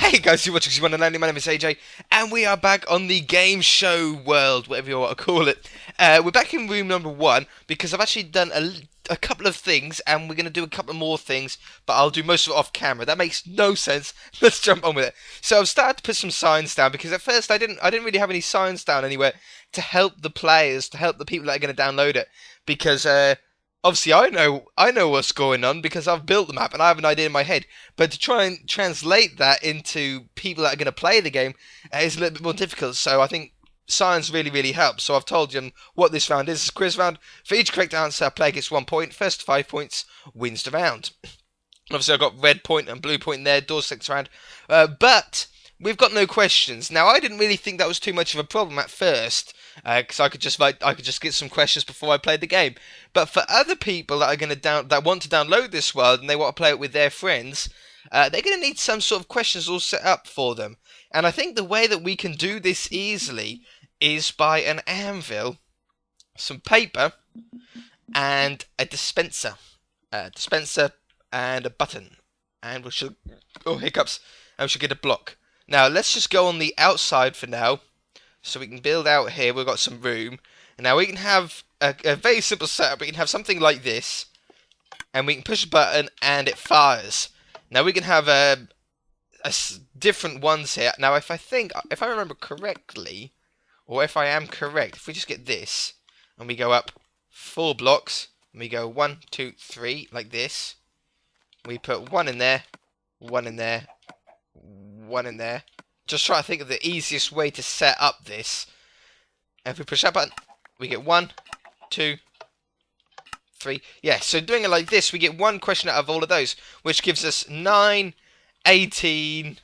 Hey guys, you're watching one and only. My name is AJ, and we are back on the game show world, whatever you want to call it. We're back in room number 1 because I've actually done a couple of things, and we're going to do a couple more things, but I'll do most of it off camera. That makes no sense. Let's jump on with it. So I've started to put some signs down because at first I didn't really have any signs down anywhere to help the players, to help the people that are going to download it, because obviously, I know what's going on because I've built the map and I have an idea in my head. But to try and translate that into people that are going to play the game is a little bit more difficult. So I think science really helps. So I've told you what this round is. It's a quiz round. For each correct answer, player gets 1 point. First to 5 points wins the round. Obviously, I've got red point and blue point there. Doors next round. But we've got no questions. Now, I didn't really think that was too much of a problem at first, because I could just get some questions before I played the game. But for other people that are going to that want to download this world and they want to play it with their friends, they're going to need some sort of questions all set up for them. And I think the way that we can do this easily is by an anvil, some paper, and a dispenser. And a button. And we should... Oh, hiccups. And we should get a block. Now, let's just go on the outside for now, so we can build out here. We've got some room. Now, we can have a very simple setup. We can have something like this, and we can push a button, and it fires. Now, we can have different ones here. Now, if I remember correctly, or if I am correct, if we just get this, and we go up 4 blocks, and we go 1, 2, 3, like this, we put 1 in there, 1 in there, 1 in there. Just try to think of the easiest way to set up this. And if we push that button, we get 1, 2, 3. Yeah, so doing it like this, we get 1 question out of all of those, which gives us 9, 18,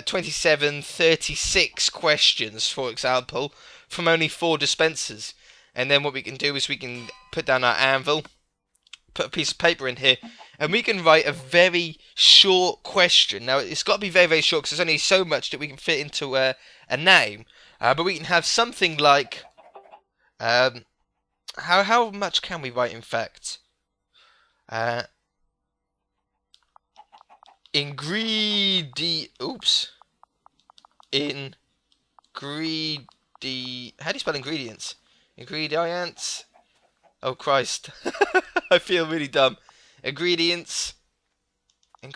27, 36 questions, for example, from only 4 dispensers. And then what we can do is we can put down our anvil, put a piece of paper in here, and we can write a very short question. Now, it's got to be very short because there's only so much that we can fit into a name. But we can have something like... how much can we write, in fact? Oops. How do you spell ingredients? Ingredients. Oh, Christ. I feel really dumb. Ingredients. I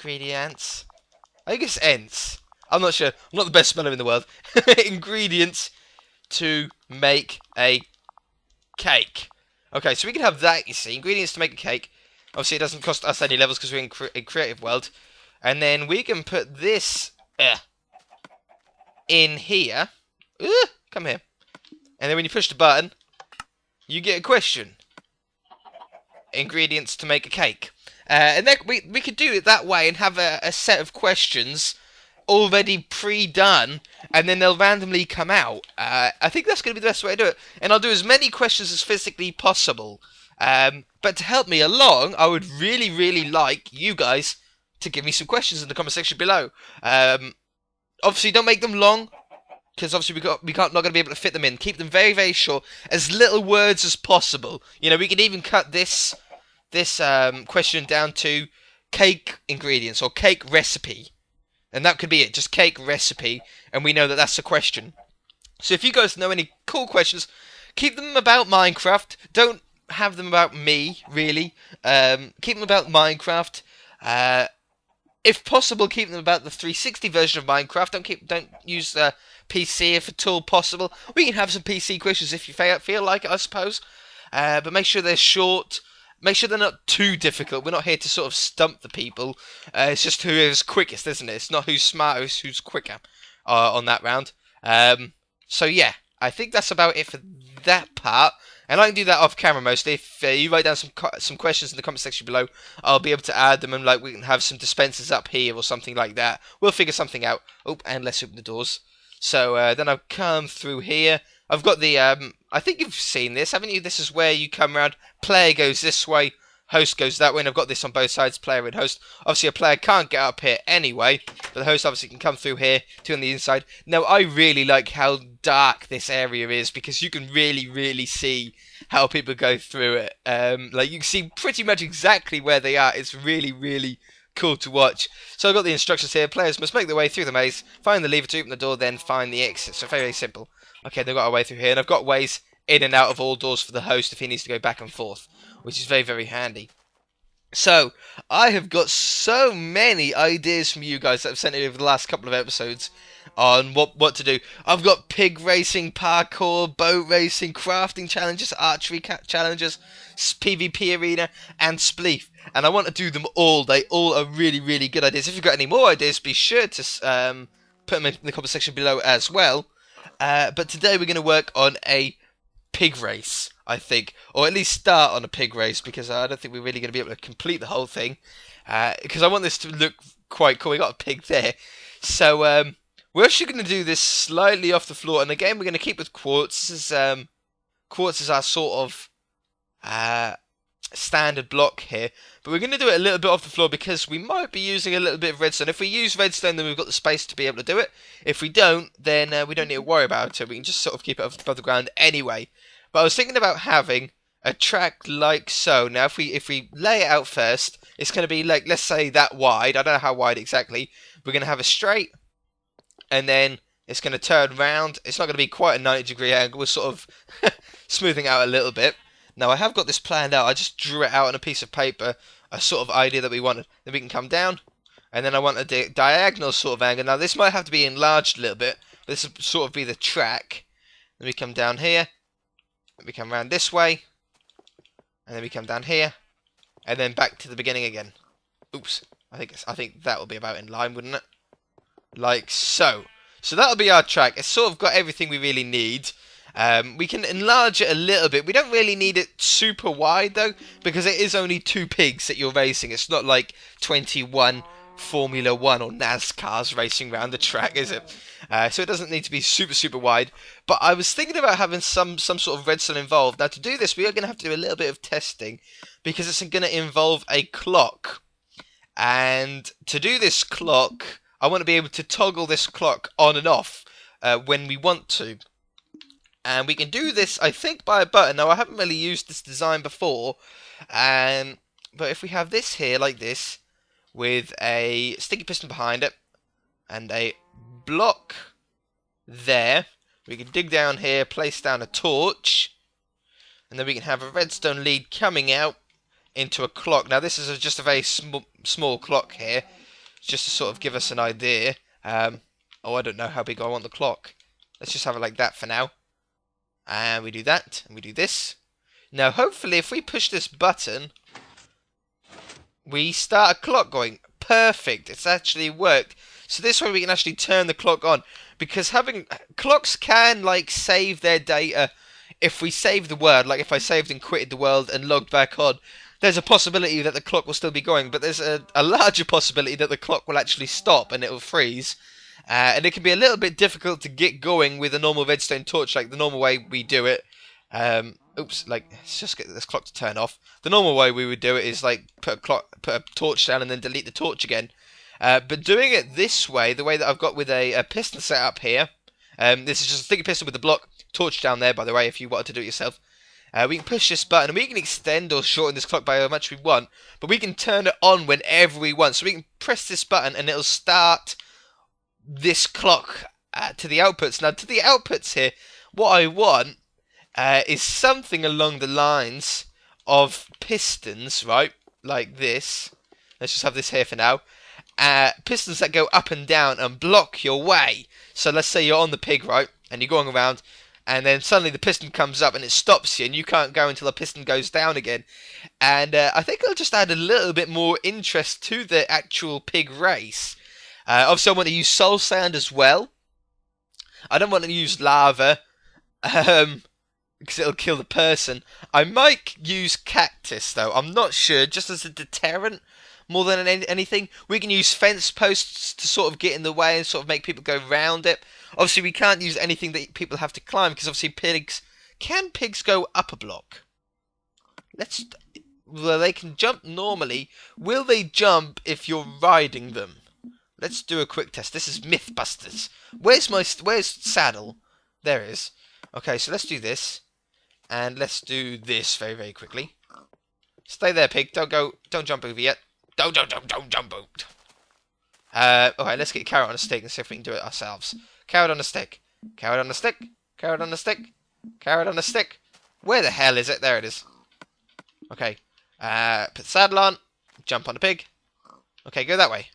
think it's ents. I'm not sure. I'm not the best speller in the world. Ingredients to make a cake. Okay, so we can have that, you see. Ingredients to make a cake. Obviously, it doesn't cost us any levels because we're in creative world. And then we can put this in here. Come here. And then when you push the button, you get a question. Ingredients to make a cake. And then we could do it that way and have a set of questions already pre-done, and then they'll randomly come out. I think that's going to be the best way to do it. And I'll do as many questions as physically possible. But to help me along, I would really like you guys to give me some questions in the comment section below. Obviously, don't make them long, because obviously we're not going to be able to fit them in. Keep them very short, as little words as possible. You know, we can even cut this question down to cake ingredients or cake recipe, and that could be it. Just cake recipe, and we know that that's a question. So if you guys know any cool questions, keep them about Minecraft. Don't have them about me, really. Keep them about Minecraft. If possible, keep them about the 360 version of Minecraft. Don't use PC if at all possible. We can have some PC questions if you feel like it, I suppose. But make sure they're short. Make sure they're not too difficult. We're not here to sort of stump the people. It's just whoever's quickest, isn't it? It's not who's smartest, who's quicker on that round. So yeah, I think that's about it for that part. And I can do that off camera mostly. If you write down some questions in the comment section below, I'll be able to add them, and like we can have some dispensers up here or something like that. We'll figure something out. Oh, and let's open the doors. So then I've come through here. I've got the, I think you've seen this, haven't you? This is where you come around. Player goes this way, host goes that way, and I've got this on both sides, player and host. Obviously, a player can't get up here anyway, but the host obviously can come through here to on the inside. Now, I really like how dark this area is, because you can really see how people go through it. Like, you can see pretty much exactly where they are. It's really cool to watch. So I've got the instructions here. Players must make their way through the maze, find the lever to open the door, then find the exit. So very, very simple. Okay, they've got a way through here, and I've got ways in and out of all doors for the host if he needs to go back and forth, which is very, very handy. So, I have got so many ideas from you guys that I've sent you over the last couple of episodes on what to do. I've got pig racing, parkour, boat racing, crafting challenges, archery challenges, PvP arena, and spleef. And I want to do them all. They all are really, really good ideas. If you've got any more ideas, be sure to put them in the comment section below as well. But today we're going to work on a pig race, I think, or at least start on a pig race, because I don't think we're really going to be able to complete the whole thing, because I want this to look quite cool. We got a pig there, so we're actually going to do this slightly off the floor, and again we're going to keep with quartz. This is, quartz is our sort of standard block here, but we're going to do it a little bit off the floor because we might be using a little bit of redstone. If we use redstone, then we've got the space to be able to do it. If we don't, then we don't need to worry about it. We can just sort of keep it above the ground anyway. But I was thinking about having a track like so. Now, if we lay it out first, it's going to be like, let's say that wide. I don't know how wide exactly. We're going to have a straight, and then it's going to turn round. It's not going to be quite a 90-degree angle. We're sort of smoothing out a little bit. Now, I have got this planned out. I just drew it out on a piece of paper, a sort of idea that we wanted. Then we can come down, and then I want a diagonal sort of angle. Now, this might have to be enlarged a little bit, but this will sort of be the track. Then we come down here, we come round this way, and then we come down here, and then back to the beginning again. Oops, I think that will be about in line, wouldn't it? Like so. So that'll be our track. It's sort of got everything we really need. We can enlarge it a little bit. We don't really need it super wide though, because it is only 2 pigs that you're racing. It's not like 21 Formula 1 or NASCARs racing around the track, is it? So it doesn't need to be super, super wide. But I was thinking about having some sort of redstone involved. Now to do this, we are going to have to do a little bit of testing, because it's going to involve a clock. And to do this clock, I want to be able to toggle this clock on and off when we want to. And we can do this, I think, by a button. Now, I haven't really used this design before. But if we have this here, like this, with a sticky piston behind it, and a block there, we can dig down here, place down a torch, and then we can have a redstone lead coming out into a clock. Now, this is just a very small clock here, just to sort of give us an idea. Oh, I don't know how big I want the clock. Let's just have it like that for now. And we do that, and we do this. Now, hopefully, if we push this button, we start a clock going. Perfect. It's actually worked. So this way we can actually turn the clock on. Because having clocks can, like, save their data. If we save the world, like if I saved and quitted the world and logged back on, there's a possibility that the clock will still be going. But there's a larger possibility that the clock will actually stop and it will freeze. And it can be a little bit difficult to get going with a normal redstone torch, like the normal way we do it. Oops, like, let's just get this clock to turn off. The normal way we would do it is, like, put a torch down and then delete the torch again. But doing it this way, the way that I've got with a piston set up here, this is just a sticky piston with the block, torch down there, by the way, if you wanted to do it yourself. We can push this button, and we can extend or shorten this clock by how much we want, but we can turn it on whenever we want. So we can press this button, and it'll start this clock to the outputs. Now, to the outputs here, what I want is something along the lines of pistons, right? Like this. Let's just have this here for now. Pistons that go up and down and block your way. So let's say you're on the pig, right? And you're going around, and then suddenly the piston comes up and it stops you, and you can't go until the piston goes down again. And I think it'll just add a little bit more interest to the actual pig race. Obviously, I want to use soul sand as well. I don't want to use lava, because it'll kill the person. I might use cactus, though. I'm not sure, just as a deterrent more than anything. We can use fence posts to sort of get in the way and sort of make people go round it. Obviously, we can't use anything that people have to climb, because obviously pigs... Can pigs go up a block? Well, they can jump normally. Will they jump if you're riding them? Let's do a quick test. This is Mythbusters. Where's Saddle? There it is. Okay, so let's do this. And let's do this very, very quickly. Stay there, pig. Don't jump over yet. Don't. Alright, let's get carrot on a stick and see if we can do it ourselves. Carrot on a stick. Carrot on a stick. Carrot on a stick. Carrot on a stick. Where the hell is it? There it is. Okay. Put saddle on. Jump on the pig. Okay, go that way.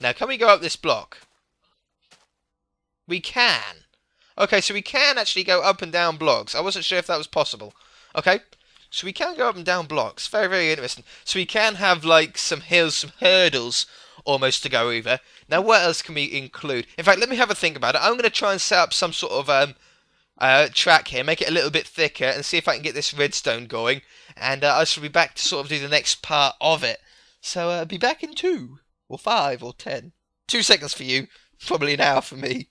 Now, can we go up this block? We can. Okay, so we can actually go up and down blocks. I wasn't sure if that was possible. Okay, so we can go up and down blocks. Very, very interesting. So we can have, like, some hills, some hurdles almost to go over. Now, what else can we include? In fact, let me have a think about it. I'm going to try and set up some sort of track here, make it a little bit thicker, and see if I can get this redstone going. And I shall be back to sort of do the next part of it. So I'll be back in 2, or 5, or 10. 2 seconds for you, probably an hour for me.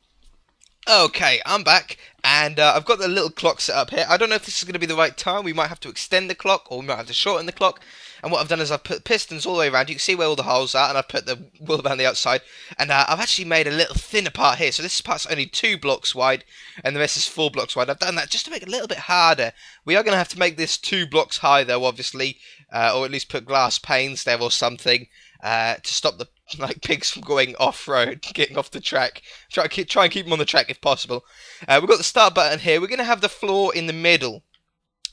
Okay, I'm back, and I've got the little clock set up here. I don't know if this is going to be the right time. We might have to extend the clock, or we might have to shorten the clock. And what I've done is I've put pistons all the way around. You can see where all the holes are, and I've put the wool around the outside. And I've actually made a little thinner part here. So this part's only 2 blocks wide, and the rest is 4 blocks wide. I've done that just to make it a little bit harder. We are going to have to make this 2 blocks high, though, obviously, or at least put glass panes there or something to stop the pigs from going off-road, getting off the track. Try and keep them on the track if possible. We've got the start button here. We're going to have the floor in the middle.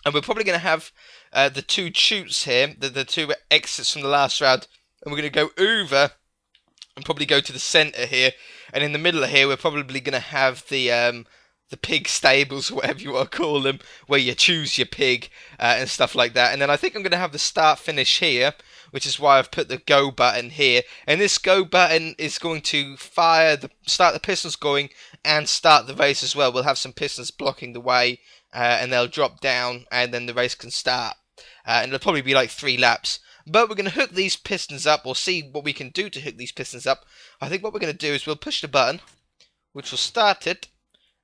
And we're probably going to have the 2 chutes here, the 2 exits from the last round. And we're going to go over and probably go to the centre here. And in the middle of here, we're probably going to have the pig stables, or whatever you want to call them, where you choose your pig and stuff like that. And then I think I'm going to have the start-finish here, which is why I've put the go button here. And this go button is going to start the pistons going and start the race as well. We'll have some pistons blocking the way, and they'll drop down, and then the race can start. And it'll probably be like 3 laps. But we're going to hook these pistons up, or see what we can do to hook these pistons up. I think what we're going to do is we'll push the button, which will start it.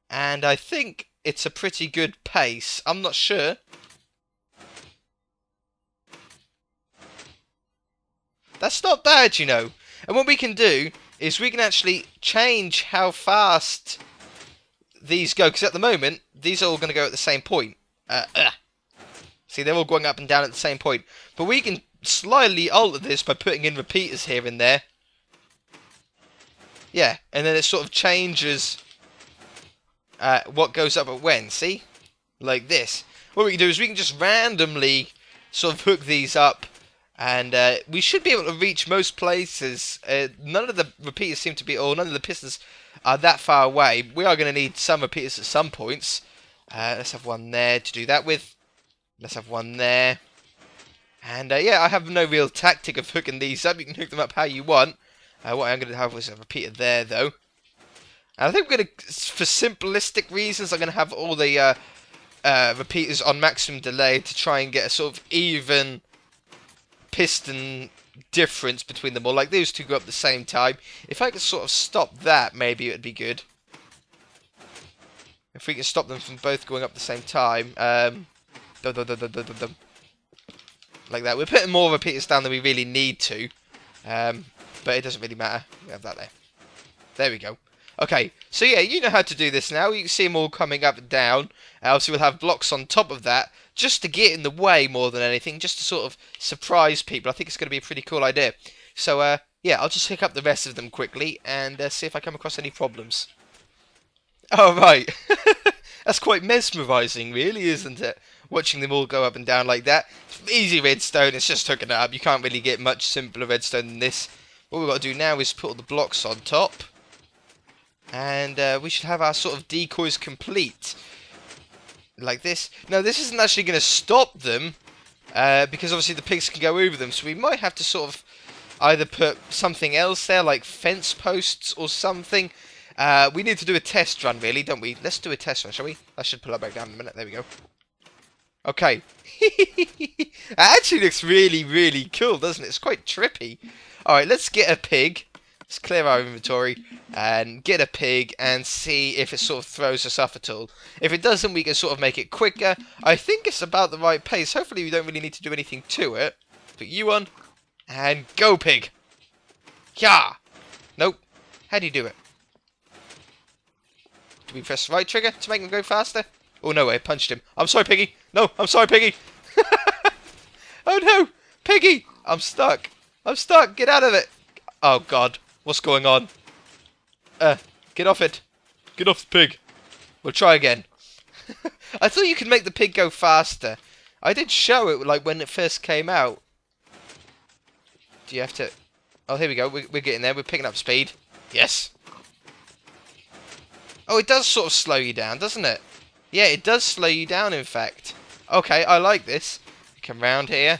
And I think it's a pretty good pace. I'm not sure. That's not bad, you know. And what we can do is we can actually change how fast these go. Because at the moment, these are all going to go at the same point. See, they're all going up and down at the same point. But we can slightly alter this by putting in repeaters here and there. Yeah, and then it sort of changes what goes up at when. See? Like this. What we can do is we can just randomly sort of hook these up. And we should be able to reach most places. None of the repeaters seem to be, or none of the pistons are that far away. We are going to need some repeaters at some points. Let's have one there to do that with. Let's have one there. And yeah, I have no real tactic of hooking these up. You can hook them up how you want. What I'm going to have is a repeater there, though. And I think we're going to, for simplistic reasons, I'm going to have all the repeaters on maximum delay to try and get a sort of even piston difference between them all. Like those 2 go up at the same time. If I could sort of stop that, maybe it would be good. If we can stop them from both going up at the same time. Like that. We're putting more repeaters down than we really need to. But it doesn't really matter. We have that there. There we go. Okay, so yeah, you know how to do this now. You can see them all coming up and down. Obviously, we'll have blocks on top of that, just to get in the way more than anything, just to sort of surprise people. I think it's going to be a pretty cool idea. So, yeah, I'll just hook up the rest of them quickly and see if I come across any problems. Oh, right. That's quite mesmerising, really, isn't it? Watching them all go up and down like that. Easy redstone, it's just hooking it up. You can't really get much simpler redstone than this. What we've got to do now is put all the blocks on top. And we should have our sort of decoys complete. Like this. Now, this isn't actually going to stop them. Because obviously the pigs can go over them. So we might have to sort of either put something else there, like fence posts or something. We need to do a test run, really, don't we? Let's do a test run, shall we? I should pull that back down in a minute. There we go. Okay. It actually looks really, really cool, doesn't it? It's quite trippy. Alright, let's get a pig. Let's clear our inventory and get a pig and see if it sort of throws us off at all. If it doesn't, we can sort of make it quicker. I think it's about the right pace. Hopefully we don't really need to do anything to it. Put you on. And go, pig. Yeah. Nope. How do you do it? Do we press the right trigger to make him go faster? Oh, no, I punched him. I'm sorry, Piggy. No, I'm sorry, Piggy. Oh, no. Piggy. I'm stuck. I'm stuck. Get out of it. Oh God, what's going on? Get off it. Get off the pig. We'll try again. I thought you could make the pig go faster. I did show it like when it first came out. Do you have to? Oh, here we go. We're getting there. We're picking up speed. Yes. Oh, it does sort of slow you down, doesn't it? Yeah, it does slow you down, in fact. Okay, I like this. Come round here.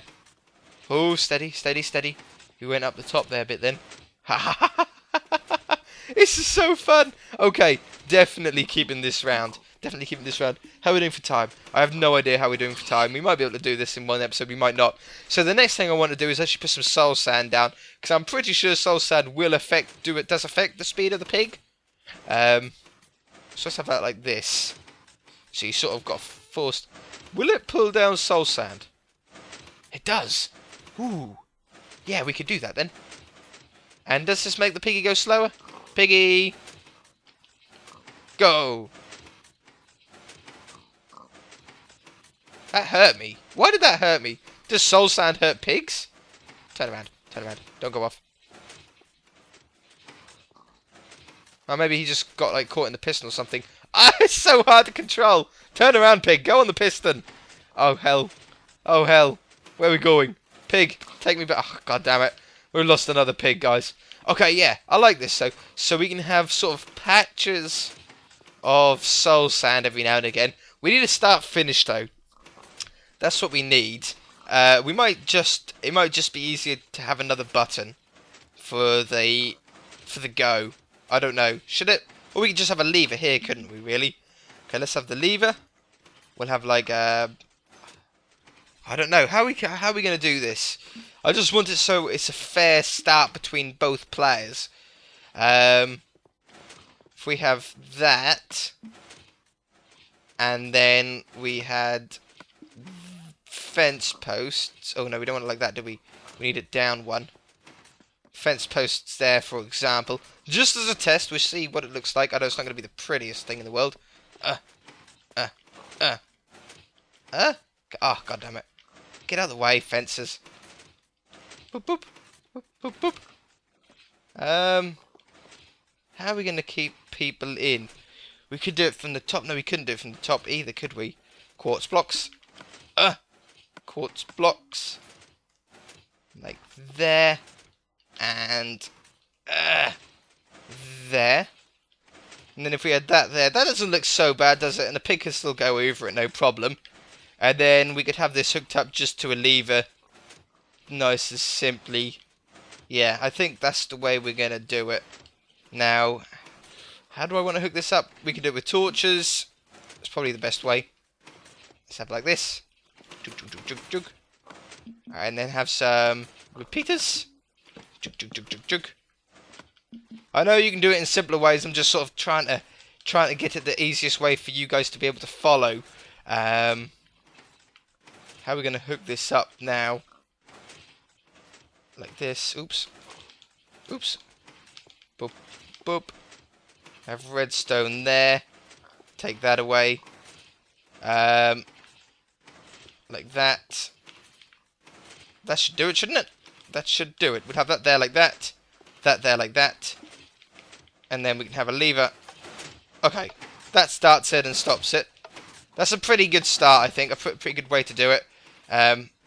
Oh, steady, steady, steady. We went up the top there a bit then. Ha ha ha ha! This is so fun. Okay, definitely keeping this round. Definitely keeping this round. How are we doing for time? I have no idea how we're doing for time. We might be able to do this in one episode. We might not. So the next thing I want to do is actually put some soul sand down, because I'm pretty sure soul sand will does affect the speed of the pig. So let's have that like this. So you sort of got forced. Will it pull down soul sand? It does. Ooh. Yeah, we could do that then. And does this make the piggy go slower? Piggy! Go! That hurt me. Why did that hurt me? Does soul sand hurt pigs? Turn around. Turn around. Don't go off. Or maybe he just got like caught in the piston or something. Ah, it's so hard to control. Turn around, pig. Go on the piston. Oh, hell. Oh, hell. Where are we going? Pig, take me back. Oh, God damn it. We've lost another pig, guys. Okay, yeah. I like this. So we can have sort of patches of soul sand every now and again. We need a start finish, though. That's what we need. It might just be easier to have another button for the go. I don't know. Should it? Or we could just have a lever here, couldn't we, really? Okay, let's have the lever. We'll have, like, I don't know. How are we going to do this? I just want it so it's a fair start between both players. If we have that, and then we had fence posts. Oh, no, we don't want it like that, do we? We need it down one. Fence posts there, for example. Just as a test, we'll see what it looks like. I know it's not going to be the prettiest thing in the world. Oh, God damn it. Get out of the way, fences. Boop, boop. Boop, boop, boop. How are we going to keep people in? We could do it from the top. No, we couldn't do it from the top either, could we? Quartz blocks. Quartz blocks. Like there. And there. And then if we had that there, that doesn't look so bad, does it? And the pig can still go over it, no problem. And then we could have this hooked up just to a lever. Nice and simply. Yeah, I think that's the way we're going to do it. Now, how do I want to hook this up? We can do it with torches. That's probably the best way. Let's have it like this. Jug, jug, jug, jug, jug. Alright, and then have some repeaters. Jug, jug, jug, jug, jug. I know you can do it in simpler ways. I'm just sort of trying to get it the easiest way for you guys to be able to follow. How are we going to hook this up now? Like this. Oops. Oops. Boop. Boop. Have redstone there. Take that away. Like that. That should do it, shouldn't it? That should do it. We'd have that there like that. That there like that. And then we can have a lever. Okay. That starts it and stops it. That's a pretty good start, I think. A pretty good way to do it.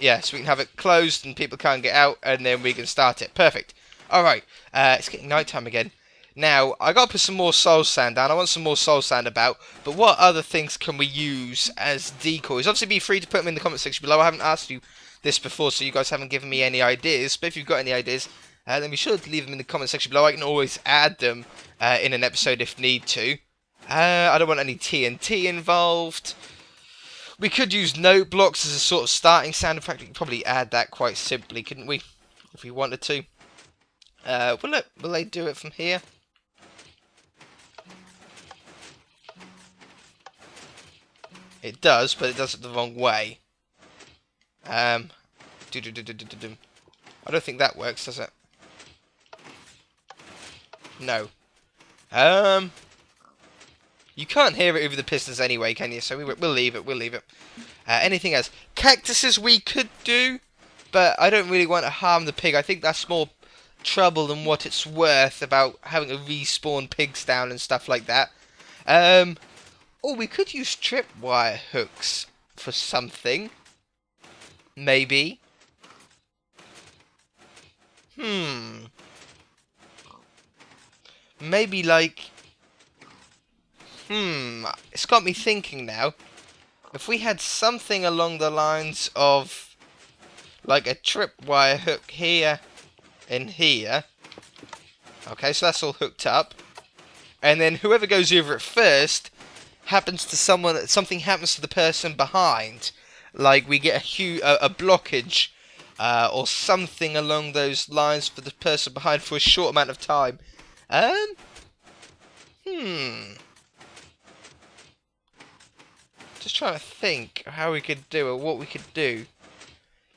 Yeah, so we can have it closed and people can't get out, and then we can start it. Perfect. Alright, it's getting nighttime again. Now, I gotta put some more soul sand down. I want some more soul sand about, but what other things can we use as decoys? Obviously, be free to put them in the comment section below. I haven't asked you this before, so you guys haven't given me any ideas, but if you've got any ideas, then be sure to leave them in the comment section below. I can always add them in an episode if need to. I don't want any TNT involved. We could use note blocks as a sort of starting sound. In fact, we could probably add that quite simply, couldn't we? If we wanted to. Will they do it from here? It does, but it does it the wrong way. I don't think that works, does it? No. You can't hear it over the pistons anyway, can you? So we'll leave it. We'll leave it. Anything else? Cactuses we could do. but I don't really want to harm the pig. I think that's more trouble than what it's worth about having to respawn pigs down and stuff like that. Or we could use tripwire hooks for something. Maybe. Maybe like... It's got me thinking now. If we had something along the lines of... like a tripwire hook here and here. Okay, so that's all hooked up. And then whoever goes over it first happens to something happens to the person behind. Like we get a blockage or something along those lines for the person behind for a short amount of time. Just trying to think how we could do it, what we could do.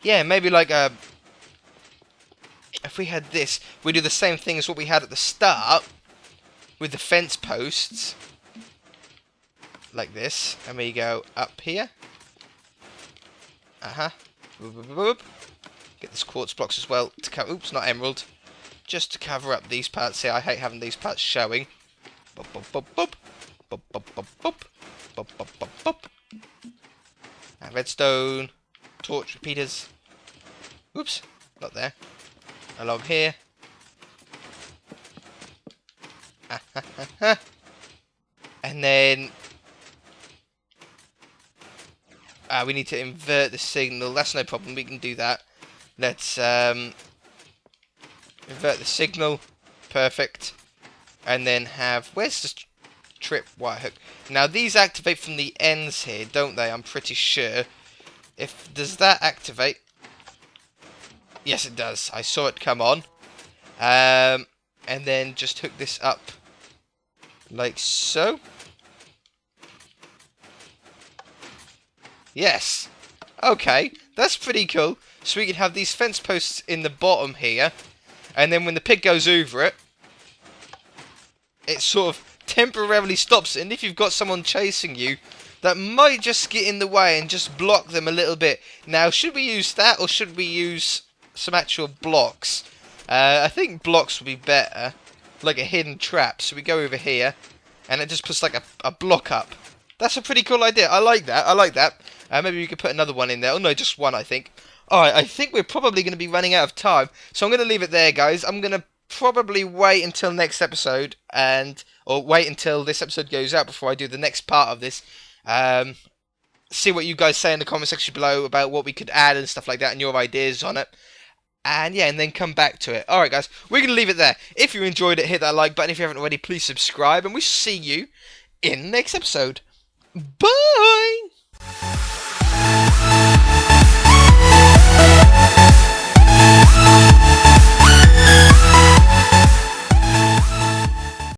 Yeah, maybe like a... if we had this, we do the same thing as what we had at the start with the fence posts. Like this. And we go up here. Boop, boop, boop, boop. Get this quartz blocks as well to cover... oops, not emerald. Just to cover up these parts here. I hate having these parts showing. Boop, boop, boop, boop. Boop, boop, boop, boop. Boop, boop, boop, boop. And redstone. Torch repeaters. Oops, not there. Along here. And then we need to invert the signal. That's no problem, we can do that. Let's invert the signal. Perfect. And then have... where's the tripwire hook? Now these activate from the ends here, don't they? I'm pretty sure. Does that activate? Yes, it does. I saw it come on. And then just hook this up like so. Yes. Okay, that's pretty cool. So we can have these fence posts in the bottom here, and then when the pig goes over it, it sort of temporarily stops it. And if you've got someone chasing you, that might just get in the way and just block them a little bit. Now, should we use that, or should we use some actual blocks? I think blocks would be better, like a hidden trap. So we go over here, and it just puts like a block up. That's a pretty cool idea. I like that. I like that. Maybe we could put another one in there. Oh no, just one, I think. Alright, I think we're probably going to be running out of time. So I'm going to leave it there, guys. I'm going to probably wait until next episode, or wait until this episode goes out before I do the next part of this. See what you guys say in the comment section below about what we could add and stuff like that, and your ideas on it. And yeah, and then come back to it. Alright guys, we're going to leave it there. If you enjoyed it, hit that like button. If you haven't already, please subscribe. And we shall see you in the next episode. Bye!